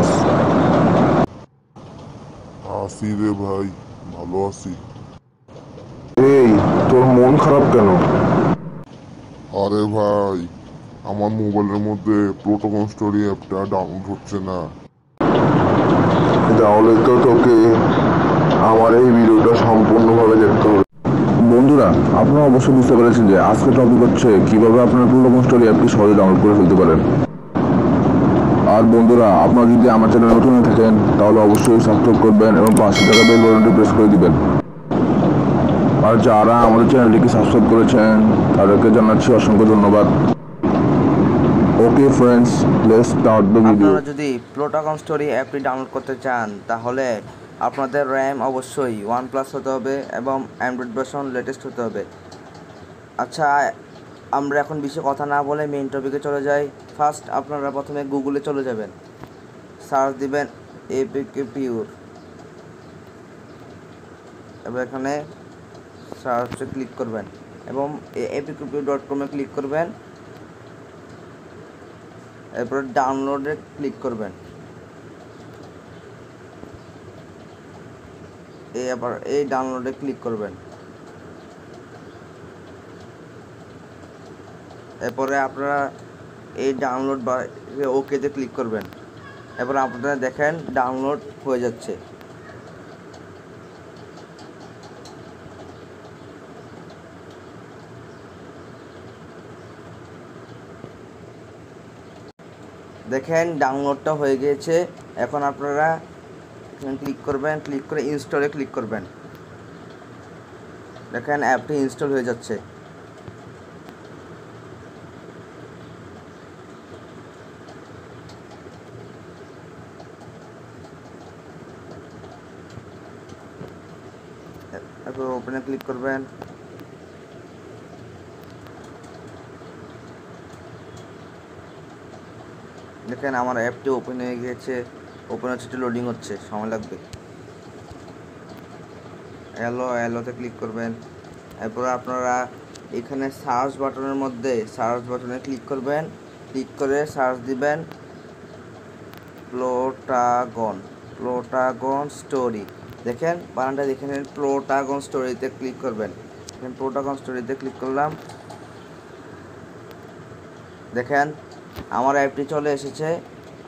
বস? আছি রে ভাই, ভালো আছি। এই, তোর মন খারাপ কেন? আরে ভাই, আমার মোবাইলের মধ্যে প্রোটোকন স্টোরি অ্যাপটা ডাউনলোড হচ্ছে না। তাহলে তো তোকে আমার এই ভিডিওটা সম্পূর্ণভাবে দেখতে হবে। বন্ধুরা, আপনারা অবশ্যই বুঝতে পেরেছেন যে আজকের টপিক হচ্ছে কিভাবে আপনার প্রোটোকন স্টোরি অ্যাপটি সহজে ডাউনলোড করে ফেলতে পারেন। আর বন্ধুরা, আপনারা যদি আমার চ্যানেলে নতুন হয়ে থাকেন তাহলে অবশ্যই সাবস্ক্রাইব করবেন এবং পাশে থাকা বেল বাটনটি প্রেস করে দিবেন। আর যারা আমাদের চ্যানেলটিকে সাবস্ক্রাইব করেছেন তাদেরকে জানাচ্ছি অসংখ্য ধন্যবাদ। Okay friends, let's start the video. আপনারা যদি প্লোটাগন স্টোরি অ্যাপটি ডাউনলোড করতে চান তাহলে আপনাদের র্যাম অবশ্যই OnePlus হতে হবে এবং অ্যান্ড্রয়েড ভার্সন লেটেস্ট হতে হবে। আচ্ছা, আমরা এখন বেশি কথা না বলে মেইন টপিকে চলে যাই। ফার্স্ট আপনারা প্রথমে গুগলে চলে যাবেন, সার্চ দিবেন এপিকে পিওর, এবার এখানে সার্চে ক্লিক করবেন এবং apkpure.com-এ ক্লিক করবেন, এরপরে ডাউনলোডে ক্লিক করবেন। আবার এই ডাউনলোডে ক্লিক করবেন, এরপরে আপনারা এই ডাউনলোড বা ওকেতে ক্লিক করবেন। এরপর আপনারা দেখেন ডাউনলোড হয়ে যাচ্ছে। দেখেন ডাউনলোডটা হয়ে গিয়েছে। এখন আপনারা এখানে ক্লিক করবেন, ক্লিক করে ইনস্টলে ক্লিক করবেন। দেখেন অ্যাপটি ইনস্টল হয়ে যাচ্ছে। এরপর ওপেনে ক্লিক করবেন। দেখেন আমার অ্যাপটি ওপেন হয়ে গিয়েছে। ওপেন হচ্ছে, লোডিং হচ্ছে, সময় লাগবে। এলোতে ক্লিক করবেন। এরপর আপনারা এখানে সার্চ বাটনের মধ্যে সার্চ বাটনে ক্লিক করবেন, ক্লিক করে সার্চ দিবেন প্লোটাগন স্টোরি। দেখেন বানানটা দেখে নেন, প্লোটাগন স্টোরিতে ক্লিক করবেন। দেখেন প্লোটাগন স্টোরিতে ক্লিক করলাম। দেখেন আমার অ্যাপটি চলে এসেছে।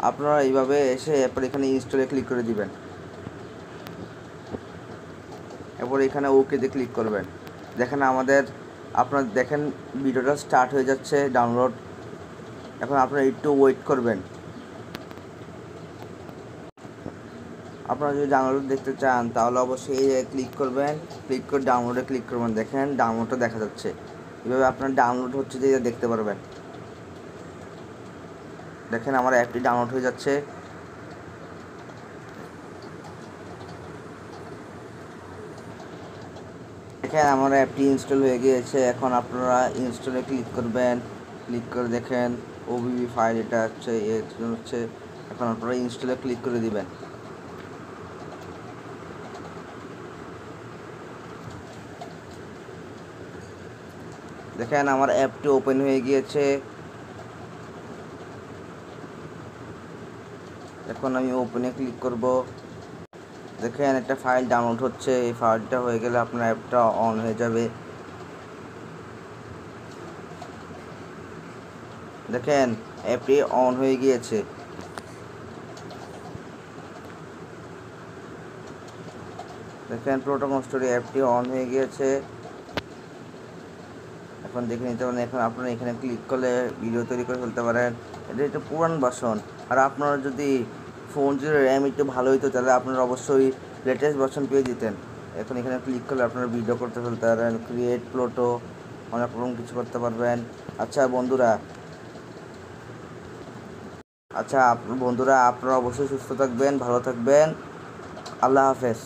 আপনারা এইভাবে এসে এরপর এখানে ইনস্টলে ক্লিক করে দিবেন। এরপর এখানে ওকেতে ক্লিক করবেন। দেখেন আপনার দেখেন ভিডিওটা স্টার্ট হয়ে যাচ্ছে ডাউনলোড। এখন আপনারা একটু ওয়েট করবেন। আপনারা যদি ডাউনলোড দেখতে চান তাহলে অবশ্যই ক্লিক করবেন, ক্লিক করে ডাউনলোডে ক্লিক করবেন। দেখেন ডাউনলোডটা দেখা যাচ্ছে। এভাবে আপনার ডাউনলোড হচ্ছে যে দেখতে পারবেন। দেখেন আমার অ্যাপটি ডাউনলোড হয়ে যাচ্ছে। দেখেন আমার অ্যাপটি ইনস্টল হয়ে গিয়েছে। এখন আপনারা ইনস্টলে ক্লিক করবেন, ক্লিক করে দেখেন ওবিবি ফাইল এটা হচ্ছে। এখন আপনারা ইনস্টলে ক্লিক করে দিবেন। দেখেন আমার অ্যাপটি ওপেন হয়ে গিয়েছে। এখন আমি ওপেনে ক্লিক করব। দেখেন একটা ফাইল ডাউনলোড হচ্ছে। এই ফাইলটা হয়ে গেলে আপনার অ্যাপটা অন হয়ে যাবে। দেখেন অ্যাপটি অন হয়ে গিয়েছে। দেখেন প্লোটাগন স্টোরি অ্যাপটি অন হয়ে গিয়েছে। এখন দেখে নিতে পারেন। এখন আপনারা এখানে ক্লিক করলে ভিডিও তৈরি করে ফেলতে পারেন। এটা একটু পুরান ভার্সন। আর আপনারা যদি ফোন যদি র্যাম একটু ভালো হইতো তাহলে আপনারা অবশ্যই লেটেস্ট ভার্সন পেয়ে যেতেন। এখন এখানে ক্লিক করলে আপনারা ভিডিও করতে ফেলতে পারেন, ক্রিয়েট প্লোটো, অনেক রকম কিছু করতে পারবেন। আচ্ছা বন্ধুরা আপনারা অবশ্যই সুস্থ থাকবেন, ভালো থাকবেন। আল্লাহ হাফেজ।